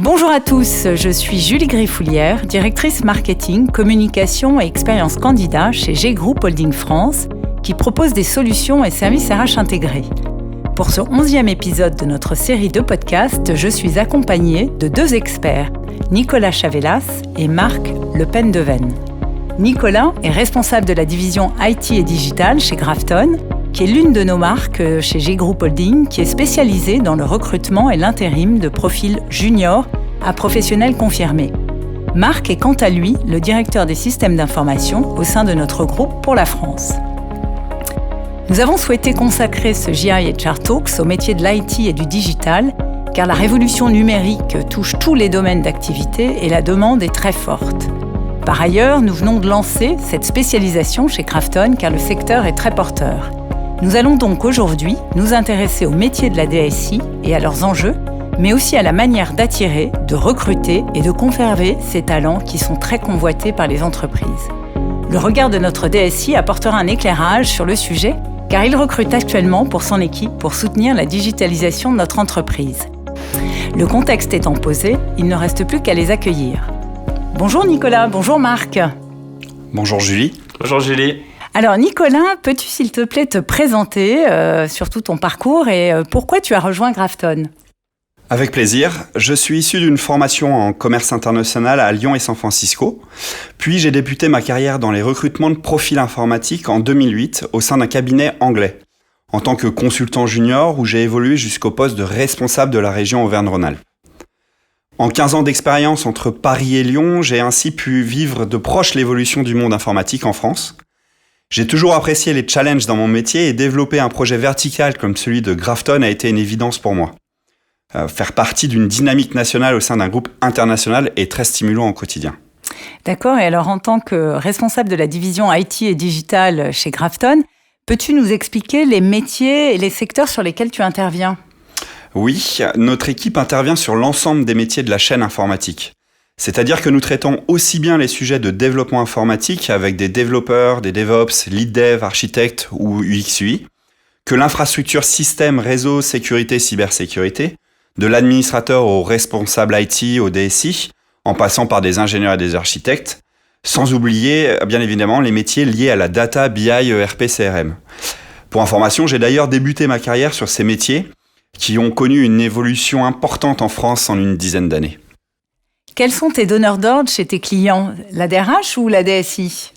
Bonjour à tous, je suis Julie Griffoulière, directrice marketing, communication et expérience candidat chez G Group Holding France, qui propose des solutions et services RH intégrés. Pour ce 11e épisode de notre série de podcasts, je suis accompagnée de deux experts, Nicolas Chavelas et Marc Le Pendeven. Nicolas est responsable de la division IT et Digital chez Grafton, qui est l'une de nos marques chez G Group Holding, qui est spécialisée dans le recrutement et l'intérim de profils juniors à professionnels confirmés. Marc est quant à lui le directeur des systèmes d'information au sein de notre groupe pour la France. Nous avons souhaité consacrer ce GI HR Talks au métier de l'IT et du digital, car la révolution numérique touche tous les domaines d'activité et la demande est très forte. Par ailleurs, nous venons de lancer cette spécialisation chez Grafton, car le secteur est très porteur. Nous allons donc aujourd'hui nous intéresser au métier de la DSI et à leurs enjeux, mais aussi à la manière d'attirer, de recruter et de conserver ces talents qui sont très convoités par les entreprises. Le regard de notre DSI apportera un éclairage sur le sujet, car il recrute actuellement pour son équipe pour soutenir la digitalisation de notre entreprise. Le contexte étant posé, il ne reste plus qu'à les accueillir. Bonjour Nicolas, bonjour Marc. Bonjour Julie. Bonjour Julie. Alors Nicolas, peux-tu s'il te plaît te présenter, surtout ton parcours et pourquoi tu as rejoint Grafton ? Avec plaisir. Je suis issu d'une formation en commerce international à Lyon et San Francisco. Puis j'ai débuté ma carrière dans les recrutements de profils informatiques en 2008 au sein d'un cabinet anglais, en tant que consultant junior où j'ai évolué jusqu'au poste de responsable de la région Auvergne-Rhône-Alpes. En 15 ans d'expérience entre Paris et Lyon, j'ai ainsi pu vivre de proche l'évolution du monde informatique en France. J'ai toujours apprécié les challenges dans mon métier et développer un projet vertical comme celui de Grafton a été une évidence pour moi. Faire partie d'une dynamique nationale au sein d'un groupe international est très stimulant au quotidien. D'accord, et alors en tant que responsable de la division IT et Digital chez Grafton, peux-tu nous expliquer les métiers et les secteurs sur lesquels tu interviens ? Oui, notre équipe intervient sur l'ensemble des métiers de la chaîne informatique. C'est-à-dire que nous traitons aussi bien les sujets de développement informatique avec des développeurs, des DevOps, lead dev, architectes ou UX UI, que l'infrastructure système, réseau, sécurité, cybersécurité, de l'administrateur au responsable IT, au DSI, en passant par des ingénieurs et des architectes, sans oublier bien évidemment les métiers liés à la data, BI, ERP, CRM. Pour information, j'ai d'ailleurs débuté ma carrière sur ces métiers qui ont connu une évolution importante en France en une dizaine d'années. Quels sont tes donneurs d'ordre chez tes clients, la DRH ou la DSI ?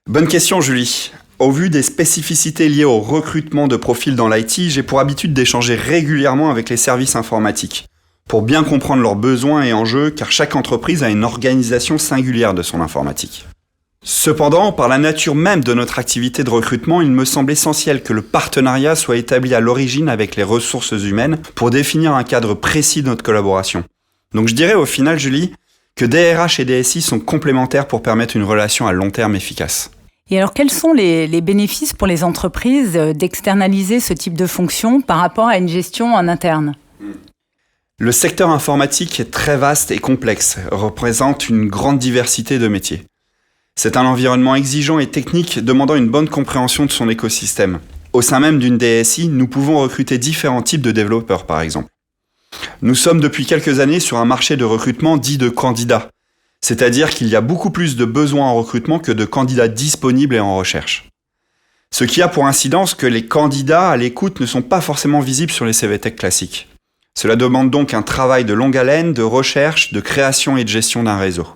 Bonne question Julie. Au vu des spécificités liées au recrutement de profils dans l'IT, j'ai pour habitude d'échanger régulièrement avec les services informatiques pour bien comprendre leurs besoins et enjeux, car chaque entreprise a une organisation singulière de son informatique. Cependant, par la nature même de notre activité de recrutement, il me semble essentiel que le partenariat soit établi à l'origine avec les ressources humaines pour définir un cadre précis de notre collaboration. Donc je dirais au final, Julie, que DRH et DSI sont complémentaires pour permettre une relation à long terme efficace. Et alors, quels sont les bénéfices pour les entreprises d'externaliser ce type de fonction par rapport à une gestion en interne ? Le secteur informatique est très vaste et complexe, représente une grande diversité de métiers. C'est un environnement exigeant et technique demandant une bonne compréhension de son écosystème. Au sein même d'une DSI, nous pouvons recruter différents types de développeurs, par exemple. Nous sommes depuis quelques années sur un marché de recrutement dit de candidats. C'est-à-dire qu'il y a beaucoup plus de besoins en recrutement que de candidats disponibles et en recherche. Ce qui a pour incidence que les candidats à l'écoute ne sont pas forcément visibles sur les CV Tech classiques. Cela demande donc un travail de longue haleine, de recherche, de création et de gestion d'un réseau.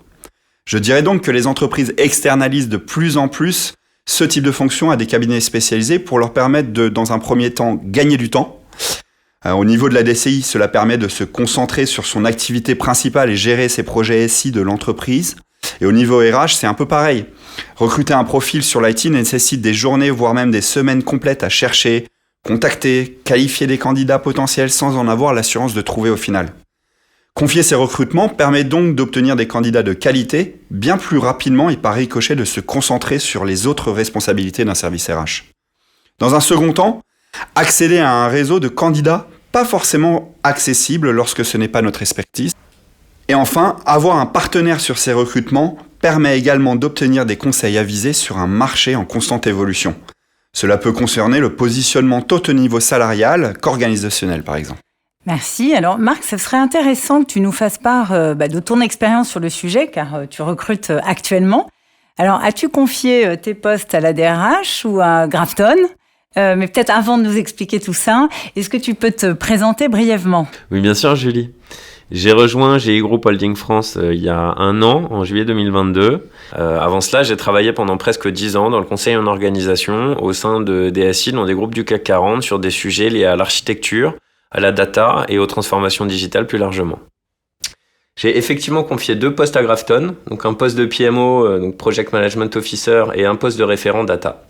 Je dirais donc que les entreprises externalisent de plus en plus ce type de fonction à des cabinets spécialisés pour leur permettre de, dans un premier temps, gagner du temps. Au niveau de la DCI, cela permet de se concentrer sur son activité principale et gérer ses projets SI de l'entreprise. Et au niveau RH, c'est un peu pareil. Recruter un profil sur l'IT nécessite des journées, voire même des semaines complètes à chercher, contacter, qualifier des candidats potentiels sans en avoir l'assurance de trouver au final. Confier ces recrutements permet donc d'obtenir des candidats de qualité bien plus rapidement et par ricochet de se concentrer sur les autres responsabilités d'un service RH. Dans un second temps, accéder à un réseau de candidats pas forcément accessible lorsque ce n'est pas notre expertise. Et enfin, avoir un partenaire sur ces recrutements permet également d'obtenir des conseils avisés sur un marché en constante évolution. Cela peut concerner le positionnement tant au niveau salarial qu'organisationnel par exemple. Merci. Alors Marc, ça serait intéressant que tu nous fasses part de ton expérience sur le sujet, car tu recrutes actuellement. Alors, as-tu confié tes postes à la DRH ou à Grafton ? Mais peut-être avant de nous expliquer tout ça, est-ce que tu peux te présenter brièvement ? Oui, bien sûr, Julie. J'ai rejoint GI Group Holding France il y a 1 an, en juillet 2022. Avant cela, j'ai travaillé pendant presque 10 ans dans le conseil en organisation au sein de DSI, dans des groupes du CAC 40, sur des sujets liés à l'architecture, à la data et aux transformations digitales plus largement. J'ai effectivement confié 2 postes à Grafton, donc un poste de PMO, donc Project Management Officer, et un poste de référent data.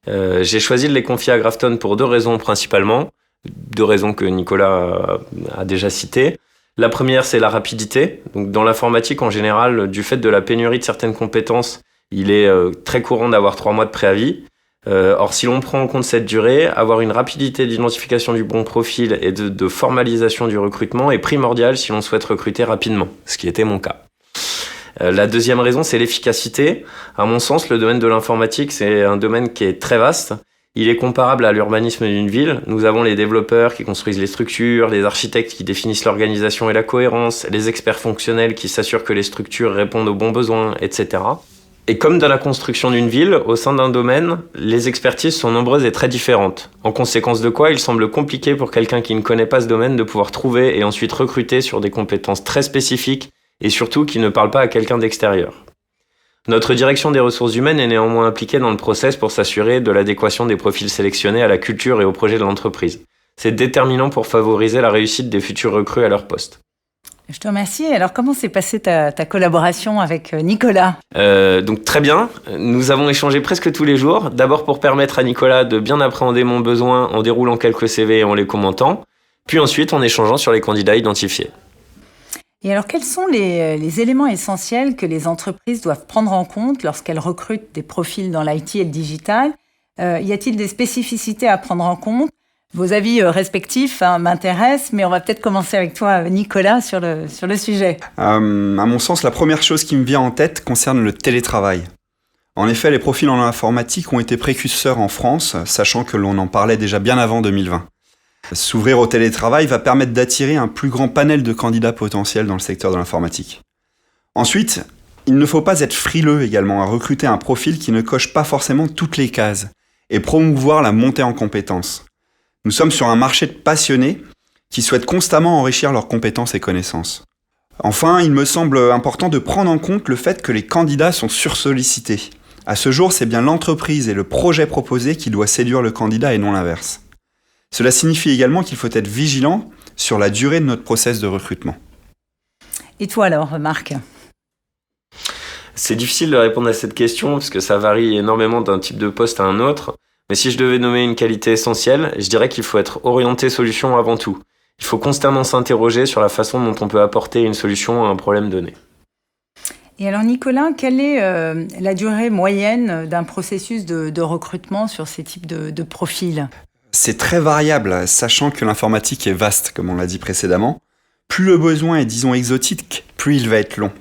J'ai choisi de les confier à Grafton pour 2 raisons principalement, 2 raisons que Nicolas a déjà citées. La première, c'est la rapidité. Donc, dans l'informatique, en général, du fait de la pénurie de certaines compétences, il est très courant d'avoir 3 mois de préavis. Or, si l'on prend en compte cette durée, avoir une rapidité d'identification du bon profil et de formalisation du recrutement est primordial si l'on souhaite recruter rapidement, ce qui était mon cas. La deuxième raison, c'est l'efficacité. À mon sens, le domaine de l'informatique, c'est un domaine qui est très vaste. Il est comparable à l'urbanisme d'une ville. Nous avons les développeurs qui construisent les structures, les architectes qui définissent l'organisation et la cohérence, les experts fonctionnels qui s'assurent que les structures répondent aux bons besoins, etc. Et comme dans la construction d'une ville, au sein d'un domaine, les expertises sont nombreuses et très différentes. En conséquence de quoi, il semble compliqué pour quelqu'un qui ne connaît pas ce domaine de pouvoir trouver et ensuite recruter sur des compétences très spécifiques et surtout qui ne parlent pas à quelqu'un d'extérieur. Notre direction des ressources humaines est néanmoins impliquée dans le process pour s'assurer de l'adéquation des profils sélectionnés à la culture et au projet de l'entreprise. C'est déterminant pour favoriser la réussite des futurs recrues à leur poste. Je te remercie. Alors, comment s'est passée ta collaboration avec Nicolas ? Donc très bien, nous avons échangé presque tous les jours, d'abord pour permettre à Nicolas de bien appréhender mon besoin en déroulant quelques CV et en les commentant, puis ensuite en échangeant sur les candidats identifiés. Et alors, quels sont les éléments essentiels que les entreprises doivent prendre en compte lorsqu'elles recrutent des profils dans l'IT et le digital ? Y a-t-il des spécificités à prendre en compte ? Vos avis respectifs m'intéressent, mais on va peut-être commencer avec toi, Nicolas, sur le sujet. À mon sens, la première chose qui me vient en tête concerne le télétravail. En effet, les profils en informatique ont été précurseurs en France, sachant que l'on en parlait déjà bien avant 2020. S'ouvrir au télétravail va permettre d'attirer un plus grand panel de candidats potentiels dans le secteur de l'informatique. Ensuite, il ne faut pas être frileux également à recruter un profil qui ne coche pas forcément toutes les cases et promouvoir la montée en compétences. Nous sommes sur un marché de passionnés qui souhaitent constamment enrichir leurs compétences et connaissances. Enfin, il me semble important de prendre en compte le fait que les candidats sont sursollicités. À ce jour, c'est bien l'entreprise et le projet proposé qui doit séduire le candidat et non l'inverse. Cela signifie également qu'il faut être vigilant sur la durée de notre process de recrutement. Et toi alors, Marc ? C'est difficile de répondre à cette question parce que ça varie énormément d'un type de poste à un autre. Mais si je devais nommer une qualité essentielle, je dirais qu'il faut être orienté solution avant tout. Il faut constamment s'interroger sur la façon dont on peut apporter une solution à un problème donné. Et alors Nicolas, quelle est la durée moyenne d'un processus de recrutement sur ces types de profils ? C'est très variable, sachant que l'informatique est vaste, comme on l'a dit précédemment. Plus le besoin est, disons, exotique, plus il va être long.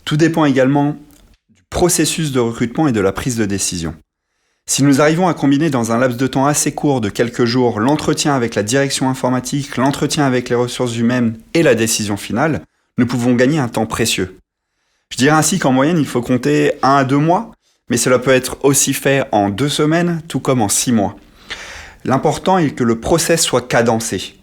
Tout dépend également du processus de recrutement et de la prise de décision. Si nous arrivons à combiner dans un laps de temps assez court de quelques jours l'entretien avec la direction informatique, l'entretien avec les ressources humaines et la décision finale, nous pouvons gagner un temps précieux. Je dirais ainsi qu'en moyenne, il faut compter 1 à 2 mois, mais cela peut être aussi fait en 2 semaines, tout comme en 6 mois. L'important est que le process soit cadencé.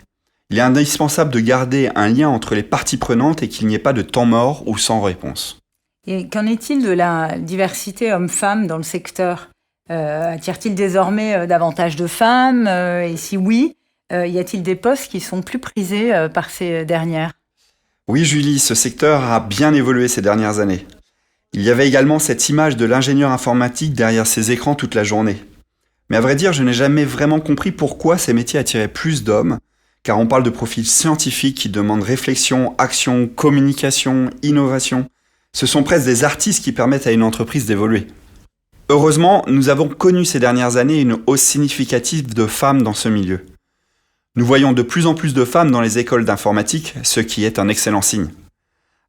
Il est indispensable de garder un lien entre les parties prenantes et qu'il n'y ait pas de temps mort ou sans réponse. Et qu'en est-il de la diversité homme-femme dans le secteur ? Attire-t-il désormais davantage de femmes ? Et si oui, y a-t-il des postes qui sont plus prisés par ces dernières ? Oui, Julie, ce secteur a bien évolué ces dernières années. Il y avait également cette image de l'ingénieur informatique derrière ses écrans toute la journée. Mais à vrai dire, je n'ai jamais vraiment compris pourquoi ces métiers attiraient plus d'hommes, car on parle de profils scientifiques qui demandent réflexion, action, communication, innovation. Ce sont presque des artistes qui permettent à une entreprise d'évoluer. Heureusement, nous avons connu ces dernières années une hausse significative de femmes dans ce milieu. Nous voyons de plus en plus de femmes dans les écoles d'informatique, ce qui est un excellent signe.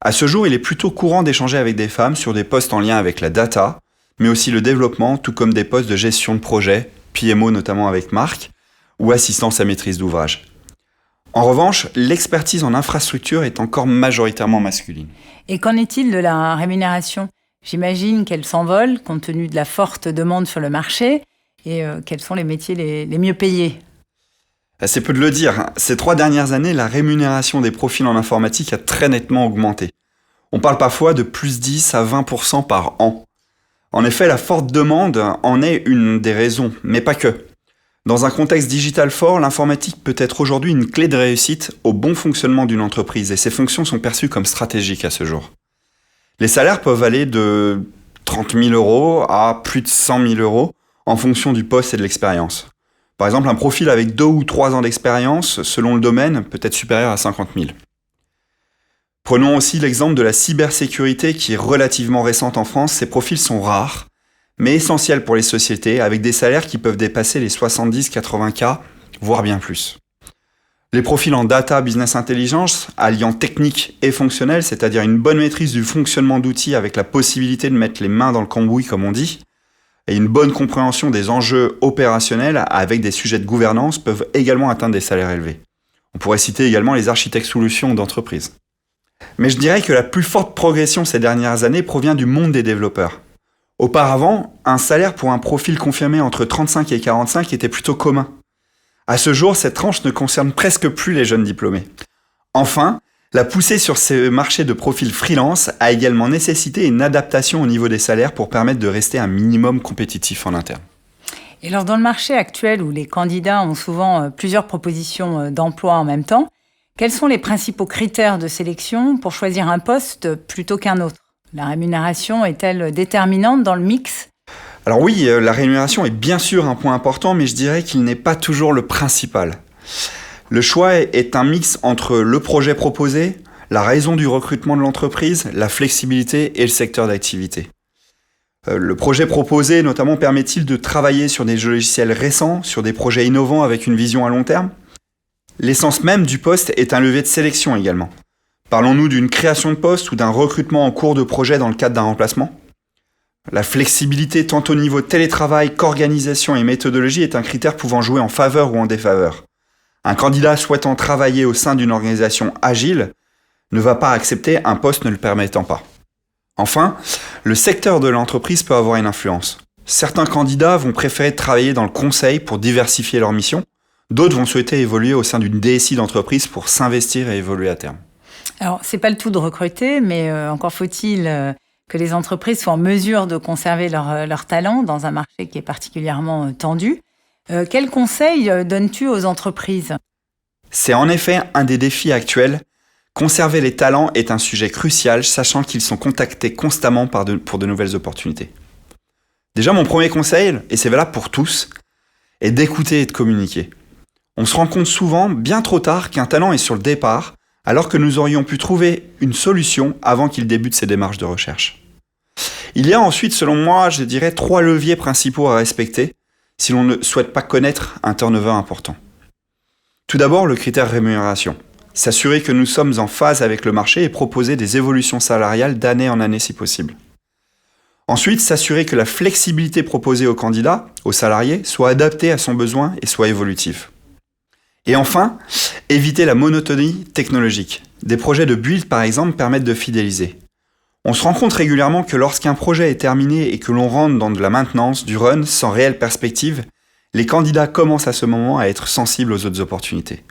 À ce jour, il est plutôt courant d'échanger avec des femmes sur des postes en lien avec la data, mais aussi le développement, tout comme des postes de gestion de projet, PMO notamment avec Marc, ou assistance à maîtrise d'ouvrage. En revanche, l'expertise en infrastructure est encore majoritairement masculine. Et qu'en est-il de la rémunération ? J'imagine qu'elle s'envole compte tenu de la forte demande sur le marché. Et quels sont les métiers les mieux payés ? C'est peu de le dire. Ces 3 dernières années, la rémunération des profils en informatique a très nettement augmenté. On parle parfois de plus 10 à 20% par an. En effet, la forte demande en est une des raisons, mais pas que. Dans un contexte digital fort, l'informatique peut être aujourd'hui une clé de réussite au bon fonctionnement d'une entreprise et ses fonctions sont perçues comme stratégiques à ce jour. Les salaires peuvent aller de 30 000 euros à plus de 100 000 euros en fonction du poste et de l'expérience. Par exemple, un profil avec 2 ou 3 ans d'expérience, selon le domaine, peut être supérieur à 50 000. Prenons aussi l'exemple de la cybersécurité qui est relativement récente en France. Ces profils sont rares, mais essentiels pour les sociétés, avec des salaires qui peuvent dépasser les 70-80K, voire bien plus. Les profils en data business intelligence, alliant technique et fonctionnel, c'est-à-dire une bonne maîtrise du fonctionnement d'outils avec la possibilité de mettre les mains dans le cambouis, comme on dit, et une bonne compréhension des enjeux opérationnels avec des sujets de gouvernance peuvent également atteindre des salaires élevés. On pourrait citer également les architectes solutions d'entreprise. Mais je dirais que la plus forte progression ces dernières années provient du monde des développeurs. Auparavant, un salaire pour un profil confirmé entre 35 et 45 était plutôt commun. À ce jour, cette tranche ne concerne presque plus les jeunes diplômés. Enfin, la poussée sur ces marchés de profils freelance a également nécessité une adaptation au niveau des salaires pour permettre de rester un minimum compétitif en interne. Et alors, dans le marché actuel où les candidats ont souvent plusieurs propositions d'emploi en même temps, quels sont les principaux critères de sélection pour choisir un poste plutôt qu'un autre ? La rémunération est-elle déterminante dans le mix ? Alors oui, la rémunération est bien sûr un point important, mais je dirais qu'il n'est pas toujours le principal. Le choix est un mix entre le projet proposé, la raison du recrutement de l'entreprise, la flexibilité et le secteur d'activité. Le projet proposé, notamment, permet-il de travailler sur des logiciels récents, sur des projets innovants avec une vision à long terme ? L'essence même du poste est un levier de sélection également. Parlons-nous d'une création de poste ou d'un recrutement en cours de projet dans le cadre d'un remplacement ? La flexibilité tant au niveau télétravail qu'organisation et méthodologie est un critère pouvant jouer en faveur ou en défaveur. Un candidat souhaitant travailler au sein d'une organisation agile ne va pas accepter un poste ne le permettant pas. Enfin, le secteur de l'entreprise peut avoir une influence. Certains candidats vont préférer travailler dans le conseil pour diversifier leur mission. D'autres vont souhaiter évoluer au sein d'une DSI d'entreprise pour s'investir et évoluer à terme. Alors, c'est pas le tout de recruter, mais encore faut-il que les entreprises soient en mesure de conserver leur talent dans un marché qui est particulièrement tendu. Quels conseils donnes-tu aux entreprises ? C'est en effet un des défis actuels. Conserver les talents est un sujet crucial, sachant qu'ils sont contactés constamment pour de nouvelles opportunités. Déjà, mon premier conseil, et c'est valable pour tous, est d'écouter et de communiquer. On se rend compte souvent, bien trop tard, qu'un talent est sur le départ, alors que nous aurions pu trouver une solution avant qu'il débute ses démarches de recherche. Il y a ensuite, selon moi, je dirais 3 leviers principaux à respecter si l'on ne souhaite pas connaître un turnover important. Tout d'abord, le critère rémunération. S'assurer que nous sommes en phase avec le marché et proposer des évolutions salariales d'année en année si possible. Ensuite, s'assurer que la flexibilité proposée au candidat, aux salariés, soit adaptée à son besoin et soit évolutive. Et enfin, éviter la monotonie technologique. Des projets de build, par exemple, permettent de fidéliser. On se rend compte régulièrement que lorsqu'un projet est terminé et que l'on rentre dans de la maintenance, du run, sans réelle perspective, les candidats commencent à ce moment à être sensibles aux autres opportunités.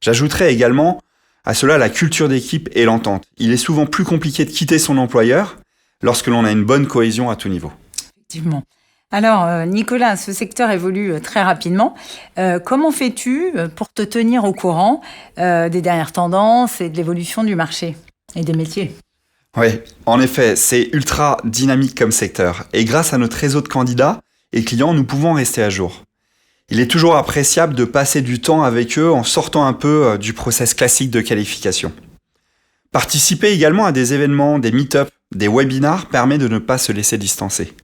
J'ajouterais également à cela la culture d'équipe et l'entente. Il est souvent plus compliqué de quitter son employeur lorsque l'on a une bonne cohésion à tout niveau. Effectivement. Alors, Nicolas, ce secteur évolue très rapidement. Comment fais-tu pour te tenir au courant des dernières tendances et de l'évolution du marché et des métiers ? Oui, en effet, c'est ultra dynamique comme secteur. Et grâce à notre réseau de candidats et clients, nous pouvons rester à jour. Il est toujours appréciable de passer du temps avec eux en sortant un peu du process classique de qualification. Participer également à des événements, des meet-ups, des webinars permet de ne pas se laisser distancer.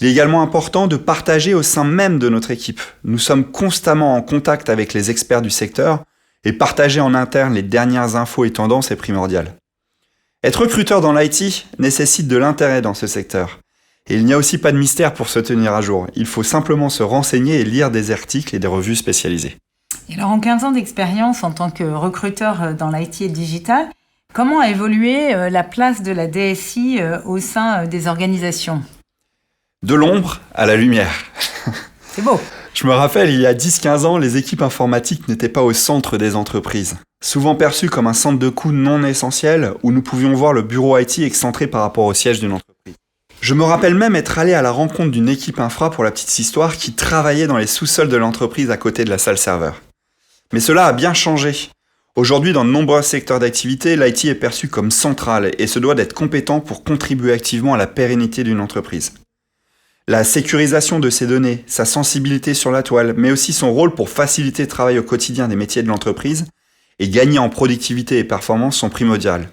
Il est également important de partager au sein même de notre équipe. Nous sommes constamment en contact avec les experts du secteur et partager en interne les dernières infos et tendances est primordial. Être recruteur dans l'IT nécessite de l'intérêt dans ce secteur. Et il n'y a aussi pas de mystère pour se tenir à jour. Il faut simplement se renseigner et lire des articles et des revues spécialisées. Et alors, en 15 ans d'expérience en tant que recruteur dans l'IT et le digital, comment a évolué la place de la DSI au sein des organisations ? De l'ombre à la lumière. C'est beau. Je me rappelle, il y a 10-15 ans, les équipes informatiques n'étaient pas au centre des entreprises. Souvent perçues comme un centre de coûts non essentiel où nous pouvions voir le bureau IT excentré par rapport au siège d'une entreprise. Je me rappelle même être allé à la rencontre d'une équipe infra, pour la petite histoire, qui travaillait dans les sous-sols de l'entreprise à côté de la salle serveur. Mais cela a bien changé. Aujourd'hui, dans de nombreux secteurs d'activité, l'IT est perçu comme central et se doit d'être compétent pour contribuer activement à la pérennité d'une entreprise. La sécurisation de ses données, sa sensibilité sur la toile, mais aussi son rôle pour faciliter le travail au quotidien des métiers de l'entreprise et gagner en productivité et performance sont primordiales,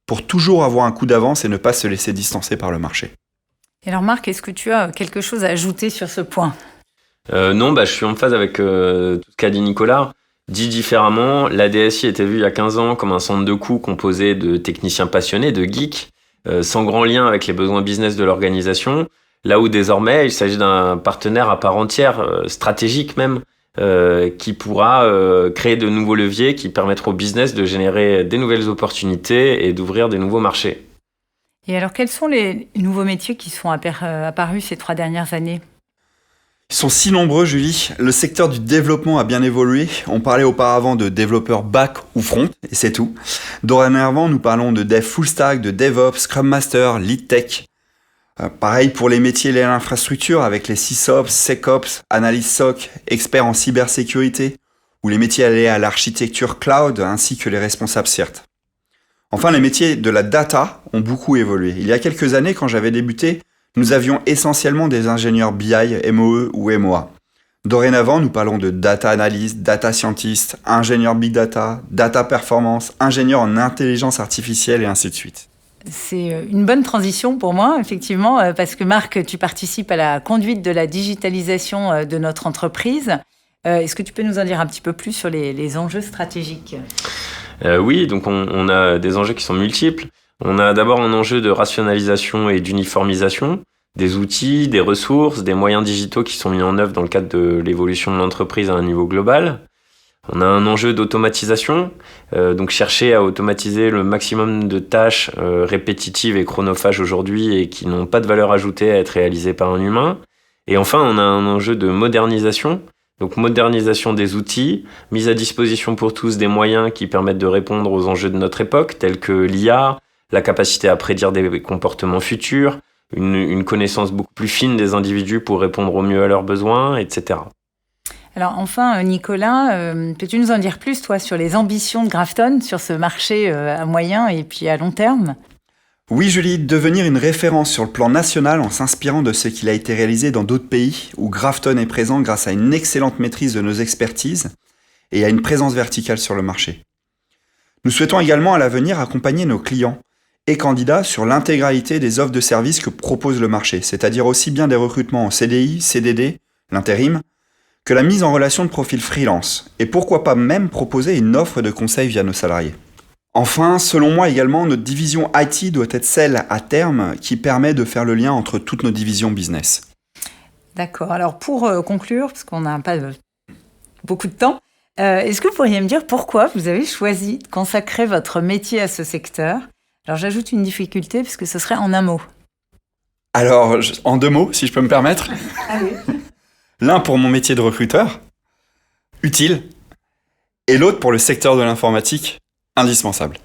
pour toujours avoir un coup d'avance et ne pas se laisser distancer par le marché. Et alors Marc, est-ce que tu as quelque chose à ajouter sur ce point ? Non, je suis en phase avec tout ce qu'a dit Nicolas. Dit différemment, la DSI était vue il y a 15 ans comme un centre de coûts composé de techniciens passionnés, de geeks, sans grand lien avec les besoins business de l'organisation. Là où désormais, il s'agit d'un partenaire à part entière, stratégique même, qui pourra créer de nouveaux leviers qui permettront au business de générer des nouvelles opportunités et d'ouvrir des nouveaux marchés. Et alors, quels sont les nouveaux métiers qui sont apparus ces 3 dernières années ? Ils sont si nombreux, Julie. Le secteur du développement a bien évolué. On parlait auparavant de développeurs back ou front, et c'est tout. Dorénavant, nous parlons de dev full stack, de DevOps, Scrum Master, Lead Tech. Pareil pour les métiers liés à l'infrastructure avec les SysOps, SecOps, analyse SOC, experts en cybersécurité, ou les métiers liés à l'architecture cloud ainsi que les responsables CERT. Enfin, les métiers de la data ont beaucoup évolué. Il y a quelques années, quand j'avais débuté, nous avions essentiellement des ingénieurs BI, MOE ou MOA. Dorénavant, nous parlons de data analyst, data scientist, ingénieur big data, data performance, ingénieur en intelligence artificielle et ainsi de suite. C'est une bonne transition pour moi, effectivement, parce que Marc, tu participes à la conduite de la digitalisation de notre entreprise. Est-ce que tu peux nous en dire un petit peu plus sur les enjeux stratégiques ? Oui, donc on a des enjeux qui sont multiples. On a d'abord un enjeu de rationalisation et d'uniformisation, des outils, des ressources, des moyens digitaux qui sont mis en œuvre dans le cadre de l'évolution de l'entreprise à un niveau global. On a un enjeu d'automatisation, donc chercher à automatiser le maximum de tâches répétitives et chronophages aujourd'hui et qui n'ont pas de valeur ajoutée à être réalisées par un humain. Et enfin, on a un enjeu de modernisation, donc modernisation des outils, mise à disposition pour tous des moyens qui permettent de répondre aux enjeux de notre époque, tels que l'IA, la capacité à prédire des comportements futurs, une connaissance beaucoup plus fine des individus pour répondre au mieux à leurs besoins, etc. Alors enfin, Nicolas, peux-tu nous en dire plus, toi, sur les ambitions de Grafton, sur ce marché à moyen et puis à long terme ? Oui, Julie, devenir une référence sur le plan national en s'inspirant de ce qu'il a été réalisé dans d'autres pays où Grafton est présent grâce à une excellente maîtrise de nos expertises et à une présence verticale sur le marché. Nous souhaitons également à l'avenir accompagner nos clients et candidats sur l'intégralité des offres de services que propose le marché, c'est-à-dire aussi bien des recrutements en CDI, CDD, l'intérim, que la mise en relation de profils freelance, et pourquoi pas même proposer une offre de conseil via nos salariés. Enfin, selon moi également, notre division IT doit être celle à terme qui permet de faire le lien entre toutes nos divisions business. D'accord. Alors pour conclure, parce qu'on n'a pas beaucoup de temps, est-ce que vous pourriez me dire pourquoi vous avez choisi de consacrer votre métier à ce secteur ? Alors j'ajoute une difficulté, parce que ce serait en un mot. Alors, en 2 mots, si je peux me permettre. Allez. L'un pour mon métier de recruteur, utile, et l'autre pour le secteur de l'informatique, indispensable.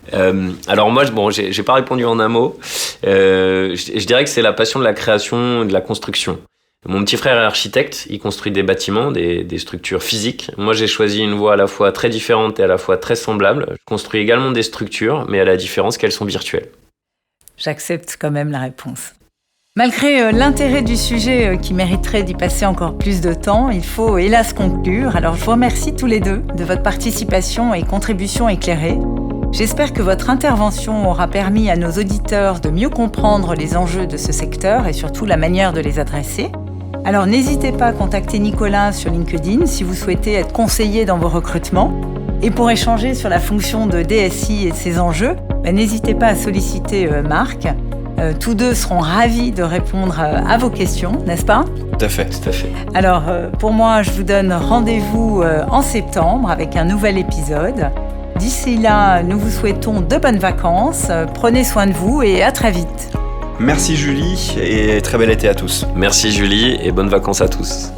Alors moi, j'ai pas répondu en un mot. Je dirais que c'est la passion de la création et de la construction. Mon petit frère est architecte, il construit des bâtiments, des structures physiques. Moi, j'ai choisi une voie à la fois très différente et à la fois très semblable. Je construis également des structures, mais à la différence qu'elles sont virtuelles. J'accepte quand même la réponse. Malgré l'intérêt du sujet qui mériterait d'y passer encore plus de temps, il faut hélas conclure. Alors je vous remercie tous les deux de votre participation et contribution éclairée. J'espère que votre intervention aura permis à nos auditeurs de mieux comprendre les enjeux de ce secteur et surtout la manière de les adresser. Alors n'hésitez pas à contacter Nicolas sur LinkedIn si vous souhaitez être conseillé dans vos recrutements. Et pour échanger sur la fonction de DSI et ses enjeux, n'hésitez pas à solliciter Marc. Tous deux seront ravis de répondre à vos questions, n'est-ce pas ? Tout à fait. Tout à fait. Alors, pour moi, je vous donne rendez-vous en septembre avec un nouvel épisode. D'ici là, nous vous souhaitons de bonnes vacances. Prenez soin de vous et à très vite. Merci Julie et très bel été à tous. Merci Julie et bonnes vacances à tous.